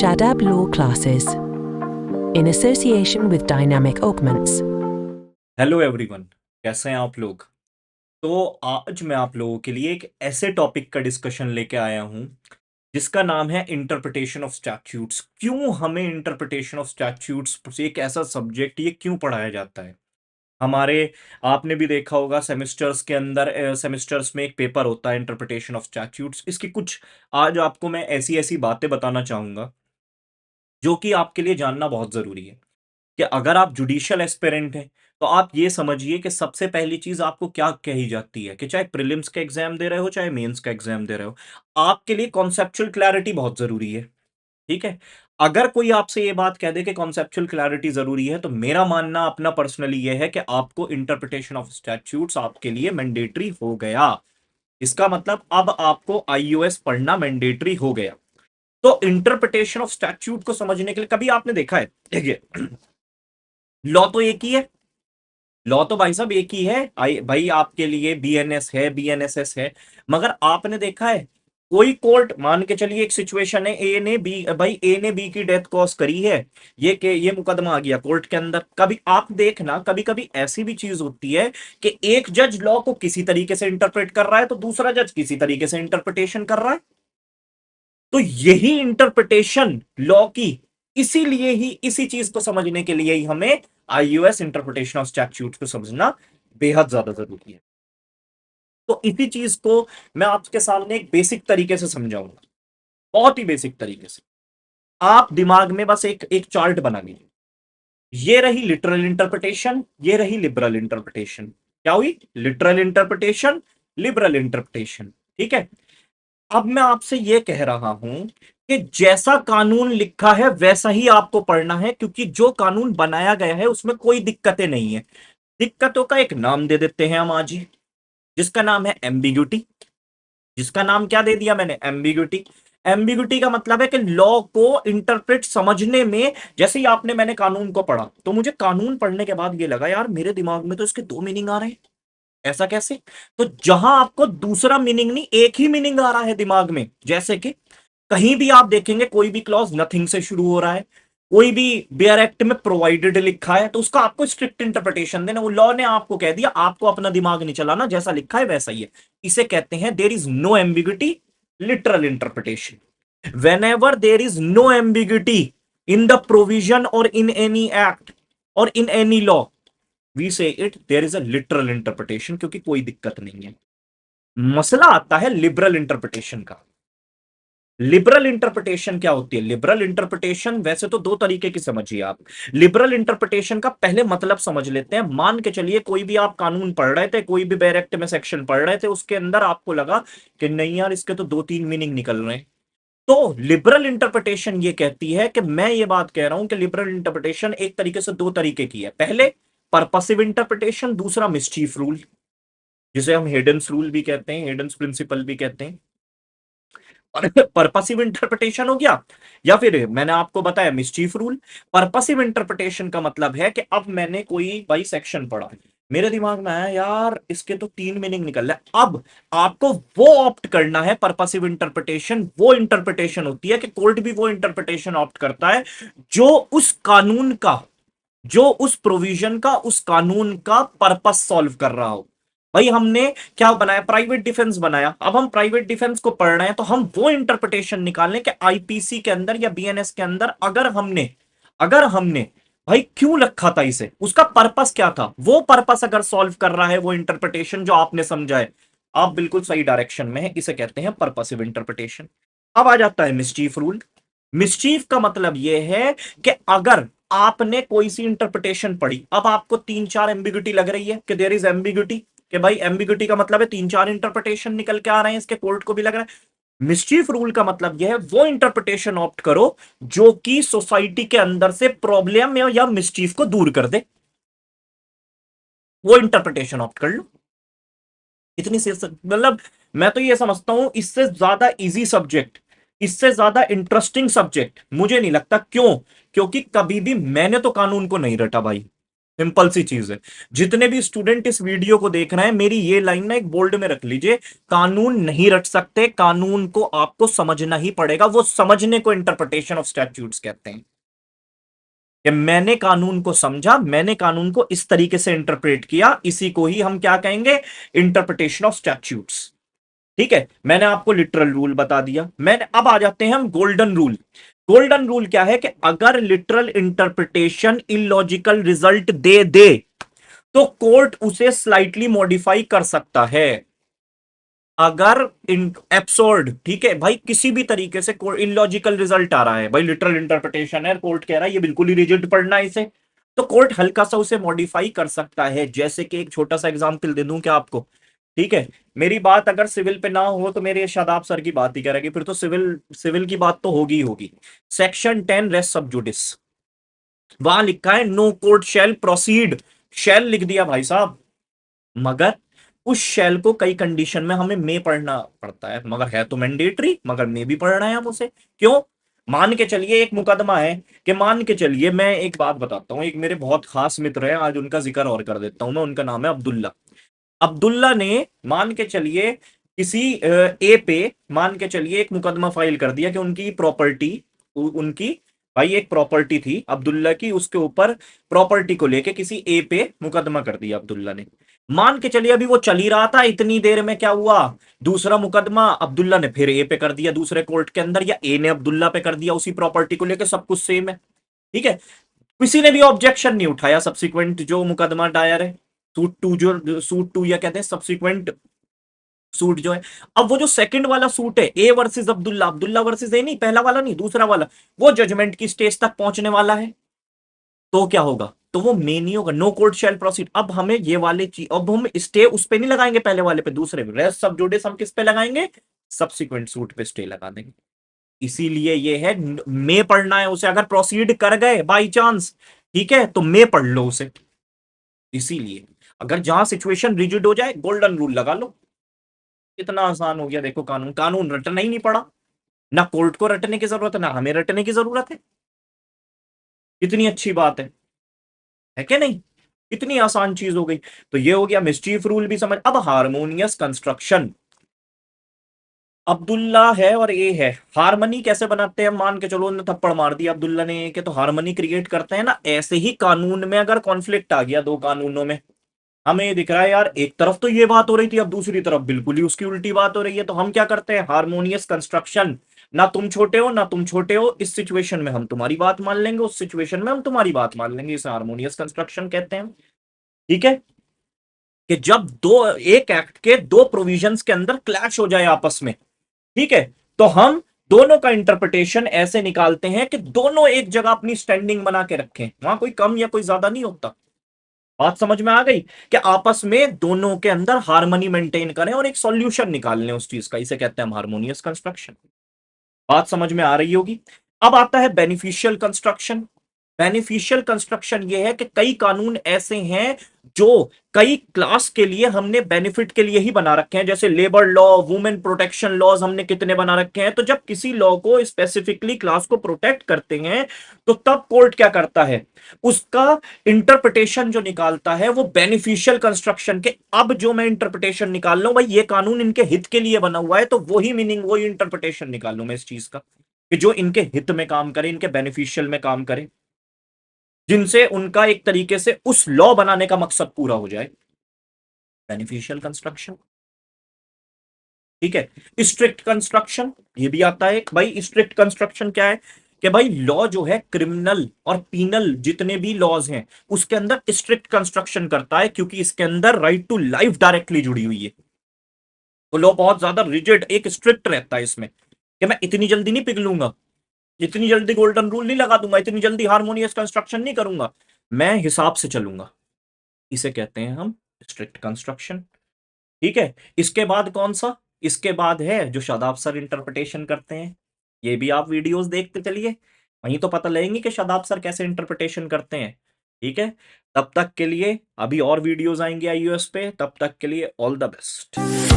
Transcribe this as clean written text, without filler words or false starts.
Shadab Law Classes in association with Dynamic Augments. Hello everyone, कैसे हैं आप लोग। तो आज मैं आप लोगों के लिए एक ऐसे टॉपिक का डिस्कशन लेके आया हूं जिसका नाम है इंटरप्रिटेशन ऑफ स्टैट्यूट्स। क्यों हमें इंटरप्रिटेशन ऑफ स्टैट्यूट्स एक ऐसा सब्जेक्ट ये क्यों पढ़ाया जाता है हमारे। आपने भी देखा होगा सेमेस्टर्स के अंदर, सेमेस्टर्स में एक पेपर होता है इंटरप्रिटेशन ऑफ स्टैट्यूट्स। इसकी कुछ आज आपको मैं ऐसी ऐसी बातें बताना चाहूंगा जो कि आपके लिए जानना बहुत जरूरी है कि अगर आप जुडिशियल एस्पिरेंट हैं तो आप ये समझिए कि सबसे पहली चीज आपको क्या कही जाती है कि चाहे प्रीलिम्स का एग्जाम दे रहे हो चाहे मेंस का एग्जाम दे रहे हो, आपके लिए कॉन्सेप्चुअल क्लैरिटी बहुत जरूरी है। ठीक है। अगर कोई आपसे ये बात कह दे कि कॉन्सेप्चुअल क्लैरिटी जरूरी है तो मेरा मानना अपना पर्सनली ये है कि आपको इंटरप्रिटेशन ऑफ स्टैट्यूट्स आपके लिए मैंडेटरी हो गया। इसका मतलब अब आपको आईओएस पढ़ना मैंडेटरी हो गया। तो इंटरप्रिटेशन ऑफ स्टैट्यूट को समझने के लिए कभी आपने देखा है, देखिए, लॉ तो एक ही है, लॉ तो भाई साहब एक ही है। भाई आपके लिए बीएनएस है, बीएनएसएस है, मगर आपने देखा है कोई कोर्ट, मान के चलिए एक सिचुएशन है, ए ने बी की डेथ कॉज करी है, ये मुकदमा आ गया कोर्ट के अंदर। कभी आप देखना, कभी कभी ऐसी भी चीज होती है कि एक जज लॉ को किसी तरीके से इंटरप्रेट कर रहा है तो दूसरा जज किसी तरीके से इंटरप्रिटेशन कर रहा है। तो यही इंटरप्रिटेशन लॉ की, इसीलिए ही, इसी चीज को समझने के लिए ही हमें आईयूएस इंटरप्रिटेशन ऑफ स्टैट्यूट को समझना बेहद ज्यादा जरूरी है। तो इसी चीज को मैं आपके सामने एक बेसिक तरीके से समझाऊंगा, बहुत ही बेसिक तरीके से। आप दिमाग में बस एक एक चार्ट बना लीजिए। ये रही लिटरल इंटरप्रिटेशन, ये रही लिबरल इंटरप्रिटेशन। क्या हुई? Literal interpretation, liberal interpretation. ठीक है। अब मैं आपसे यह कह रहा हूं कि जैसा कानून लिखा है वैसा ही आपको पढ़ना है, क्योंकि जो कानून बनाया गया है उसमें कोई दिक्कतें नहीं है। दिक्कतों का एक नाम दे देते हैं हम आज ही, जिसका नाम है एम्बिग्यूटी। जिसका नाम क्या दे दिया मैंने? एम्बिग्यूटी। एम्बिग्यूटी का मतलब है कि लॉ को इंटरप्रेट समझने में, जैसे ही आपने, मैंने कानून को पढ़ा तो मुझे कानून पढ़ने के बाद ये लगा यार मेरे दिमाग में तो इसके दो मीनिंग आ रहे हैं, ऐसा कैसे? तो जहां आपको दूसरा मीनिंग नहीं, एक ही मीनिंग आ रहा है दिमाग में, जैसे कि कहीं भी आप देखेंगे कोई भी क्लॉज नथिंग से शुरू हो रहा है, कोई भी बेयर एक्ट में प्रोवाइडेड लिखा है, तो उसका आपको स्ट्रिक्ट इंटरप्रिटेशन देना। वो लॉ ने आपको कह दिया, आपको अपना दिमाग नहीं चलाना, जैसा लिखा है वैसा ही है। इसे कहते हैं there is no ambiguity, literal interpretation. When there is no ambiguity in the provision और इन एनी एक्ट और in any law, we say it there is a literal interpretation, क्योंकि कोई दिक्कत नहीं है। मसला आता है लिबरल इंटरप्रिटेशन का। लिबरल इंटरप्रिटेशन क्या होती है? लिबरल इंटरप्रिटेशन वैसे तो दो तरीके की समझिए आप। लिबरल इंटरप्रिटेशन का पहले मतलब समझ लेते हैं। मान के चलिए कोई भी आप कानून पढ़ रहे थे, कोई भी बेयर एक्ट में सेक्शन पढ़ रहे थे, उसके अंदर आपको लगा कि नहीं यार इसके तो दो तीन मीनिंग निकल रहे हैं। तो लिबरल इंटरप्रिटेशन ये कहती है कि मैं ये बात कह रहा हूं कि लिबरल इंटरप्रिटेशन एक तरीके से दो तरीके की है। पहले पर्पसिव इंटरप्रिटेशन, दूसरा मिस्चीफ रूल, जिसे हम हेडन्स रूल भी कहते हैं, हेडन्स प्रिंसिपल भी कहते हैं। और पर्पसिव इंटरप्रिटेशन हो गया, या फिर मैंने आपको बताया मिस्चीफ रूल। पर्पसिव इंटरप्रिटेशन का मतलब है कि अब मैंने कोई भाई सेक्शन पढ़ा, मेरे दिमाग में आया यार इसके तो तीन मीनिंग निकल रहा है। अब आपको वो ऑप्ट करना है। पर्पसिव इंटरप्रिटेशन वो इंटरप्रिटेशन होती है कि कोर्ट भी वो इंटरप्रिटेशन ऑप्ट करता है जो उस कानून का, जो उस प्रोविजन का, उस कानून का पर्पस सॉल्व कर रहा हो। भाई हमने क्या बनाया? प्राइवेट डिफेंस बनाया। अब हम प्राइवेट डिफेंस को पढ़ रहे हैं तो हम वो इंटरप्रिटेशन निकालें कि आईपीसी के अंदर या बीएनएस के अंदर अगर हमने भाई क्यों रखा था इसे, उसका पर्पस क्या था, वो पर्पस अगर सॉल्व कर रहा है वो इंटरप्रिटेशन जो आपने समझा है, आप बिल्कुल सही डायरेक्शन में है। इसे कहते हैं पर्पसिव इंटरप्रिटेशन। अब आ जाता है मिस्चीफ रूल। मिस्चीफ का मतलब यह है कि अगर आपने कोई सी इंटरप्रिटेशन पढ़ी, अब आपको तीन चार एम्बिग्यूटी लग रही है कि देयर इज एम्बिग्यूटी, कि भाई एम्बिग्यूटी का मतलब है तीन चार इंटरप्रिटेशन निकल के आ रहे हैं, इसके कोर्ट को भी लग रहा है। मिस्चीफ रूल का मतलब यह है वो इंटरप्रिटेशन ऑप्ट करो जो कि सोसाइटी के अंदर से प्रॉब्लम या मिस्चीफ को दूर कर दे, वो इंटरप्रिटेशन ऑप्ट कर लो। इतनी सी मतलब, मैं तो ये समझता हूं इससे ज्यादा इजी सब्जेक्ट, इससे ज्यादा इंटरेस्टिंग सब्जेक्ट मुझे नहीं लगता। क्यों? क्योंकि कभी भी मैंने तो कानून को नहीं रटा भाई, सिंपल सी चीज है। जितने भी स्टूडेंट इस वीडियो को देख रहे हैं, मेरी ये लाइन ना एक बोल्ड में रख लीजिए, कानून नहीं रट सकते, कानून को आपको समझना ही पड़ेगा। वो समझने को इंटरप्रिटेशन ऑफ स्टैट्यूट्स कहते हैं कि मैंने कानून को समझा, मैंने कानून को इस तरीके से इंटरप्रेट किया, इसी को ही हम क्या कहेंगे, इंटरप्रिटेशन ऑफ स्टैट्यूट्स। ठीक है, मैंने आपको लिटरल रूल बता दिया। मैंने अब आ जाते हैं हम गोल्डन रूल। गोल्डन रूल क्या है कि अगर लिटरल इंटरप्रिटेशन इलॉजिकल रिजल्ट दे दे तो कोर्ट उसे स्लाइटली मॉडिफाई कर सकता है। अगर एब्सर्ड, ठीक है भाई, किसी भी तरीके से इलॉजिकल रिजल्ट आ रहा है, भाई लिटरल इंटरप्रिटेशन है, कोर्ट कह रहा है ये बिल्कुल ही रिजिड पढ़ना है इसे, तो कोर्ट हल्का सा उसे मॉडिफाई कर सकता है। जैसे कि एक छोटा सा एग्जांपल दे दूं क्या आपको, ठीक है, मेरी बात अगर सिविल पे ना हो तो मेरे शादाब सर की बात ही करेगी, फिर तो सिविल सिविल की बात तो होगी ही होगी। सेक्शन 10 रेस सब जुडिस, वहां लिखा है नो कोर्ट शैल प्रोसीड, शैल लिख दिया भाई साहब, मगर उस शैल को कई कंडीशन में हमें मे पढ़ना पड़ता है, मगर है तो मैंडेटरी, मगर मे भी पढ़ना है हम उसे। क्यों? मान के चलिए एक मुकदमा है, कि मान के चलिए, मैं एक बात बताता हूं, एक मेरे बहुत खास मित्र है, आज उनका जिक्र और कर देता हूं मैं, उनका नाम है अब्दुल्ला। अब्दुल्ला ने मान के चलिए किसी ए पे, मान के चलिए एक मुकदमा फाइल कर दिया कि उनकी प्रॉपर्टी, उनकी भाई एक प्रॉपर्टी थी अब्दुल्ला की, उसके ऊपर प्रॉपर्टी को लेके किसी ए पे मुकदमा कर दिया अब्दुल्ला ने। मान के चलिए अभी वो चल ही रहा था, इतनी देर में क्या हुआ, दूसरा मुकदमा अब्दुल्ला ने फिर ए पे कर दिया दूसरे कोर्ट के अंदर, या ए ने अब्दुल्ला पे कर दिया, उसी प्रॉपर्टी को लेके, सब कुछ सेम है। ठीक है, किसी ने भी ऑब्जेक्शन नहीं उठाया, सब्सिक्वेंट जो मुकदमा दायर है, सूट टू या कहते हैं सब्सिक्वेंट सूट जो है। अब वो जो सेकंड वाला सूट है, A versus Abdullah, Abdullah versus A नहीं, पहला वाला नहीं, दूसरा वाला, वो जजमेंट की स्टेज तक पहुंचने वाला है। तो क्या होगा, तो वो मेन नहीं होगा, नो कोर्ट शैल प्रोसीड। अब हमें ये वाले चीज, अब हम स्टे उस पे नहीं लगाएंगे, पहले वाले पे, दूसरे पे, रेस्ट सब जुडिस हम किस पे लगाएंगे, सब्सिक्वेंट सूट पे स्टे लगा देंगे। इसीलिए ये है मे पढ़ना है उसे, अगर प्रोसीड कर गए बाई चांस, ठीक है, तो मे पढ़ लो उसे। इसीलिए अगर जहां सिचुएशन रिजिड हो जाए, गोल्डन रूल लगा लो। कितना आसान हो गया देखो, कानून, कानून रटना ही नहीं पड़ा, ना कोर्ट को रटने की जरूरत है, ना हमें रटने की जरूरत है। कितनी अच्छी बात है क्या नहीं? कितनी आसान चीज हो गई। तो ये हो गया मिस्चीफ रूल भी समझ। अब हारमोनियस कंस्ट्रक्शन, अब्दुल्ला है और ए है, हारमनी कैसे बनाते हैं, मान के चलो उन्होंने थप्पड़ मार दिया अब्दुल्ला ने के, तो हारमनी क्रिएट करते हैं ना। ऐसे ही कानून में अगर कॉन्फ्लिक्ट आ गया दो कानूनों में, हमें ये दिख रहा है यार एक तरफ तो ये बात हो रही थी, अब दूसरी तरफ बिल्कुल ही उसकी उल्टी बात हो रही है, तो हम क्या करते हैं, हारमोनियस कंस्ट्रक्शन। ना तुम छोटे हो ना तुम छोटे हो, इस सिचुएशन में हम तुम्हारी बात मान लेंगे, उस सिचुएशन में हम तुम्हारी बात मान लेंगे, इसे हारमोनियस कंस्ट्रक्शन कहते हैं। ठीक है, कि जब दो, एक एक्ट के दो प्रोविजंस के अंदर क्लैश हो जाए आपस में, ठीक है, तो हम दोनों का इंटरप्रिटेशन ऐसे निकालते हैं कि दोनों एक जगह अपनी स्टैंडिंग बना के रखें, वहां कोई कम या कोई ज्यादा नहीं होता। बात समझ में आ गई, कि आपस में दोनों के अंदर हार्मनी मेंटेन करें और एक सॉल्यूशन निकाल लें उस चीज का, इसे कहते हैं हम हार्मोनियस कंस्ट्रक्शन। बात समझ में आ रही होगी। अब आता है बेनिफिशियल कंस्ट्रक्शन। बेनिफिशियल कंस्ट्रक्शन ये है कि कई कानून ऐसे हैं जो कई क्लास के लिए हमने बेनिफिट के लिए ही बना रखे हैं, जैसे labour law, women protection laws हमने कितने बना रखे हैं। तो जब किसी लॉ को स्पेसिफिकली क्लास को प्रोटेक्ट करते हैं, तो तब कोर्ट क्या करता है, उसका इंटरप्रिटेशन जो निकालता है वो बेनिफिशियल कंस्ट्रक्शन के। अब जो मैं इंटरप्रिटेशन निकाल रहा हूं भाई, ये कानून इनके हित के लिए बना हुआ है, तो वही मीनिंग, वही इंटरप्रिटेशन निकालू मैं इस चीज का, कि जो इनके हित में काम करे, इनके बेनिफिशियल में काम करे, जिनसे उनका एक तरीके से उस लॉ बनाने का मकसद पूरा हो जाए। Beneficial construction. ठीक है, स्ट्रिक्ट कंस्ट्रक्शन, ये भी आता है भाई। स्ट्रिक्ट कंस्ट्रक्शन क्या है, कि भाई लॉ जो है, क्रिमिनल और पीनल जितने भी लॉज हैं, उसके अंदर स्ट्रिक्ट कंस्ट्रक्शन करता है, क्योंकि इसके अंदर राइट टू लाइफ डायरेक्टली जुड़ी हुई है। तो लॉ बहुत ज्यादा रिजिड, एक स्ट्रिक्ट रहता है इसमें, कि मैं इतनी जल्दी नहीं पिघलूंगा, इतनी जल्दी गोल्डन रूल नहीं लगा दूंगा, इतनी जल्दी हार्मोनियस कंस्ट्रक्शन नहीं करूंगा, मैं हिसाब से चलूंगा। इसे कहते हैं हम स्ट्रिक्ट कंस्ट्रक्शन। ठीक है, इसके बाद कौन सा, इसके बाद है जो शादाब सर इंटरप्रिटेशन करते हैं। ये भी आप वीडियोस देखते चलिए, वहीं तो पता लगेंगे कि शादाब सर कैसे इंटरप्रिटेशन करते हैं। ठीक है, तब तक के लिए अभी और वीडियोस आएंगे आईयूएस पे, तब तक के लिए ऑल द बेस्ट।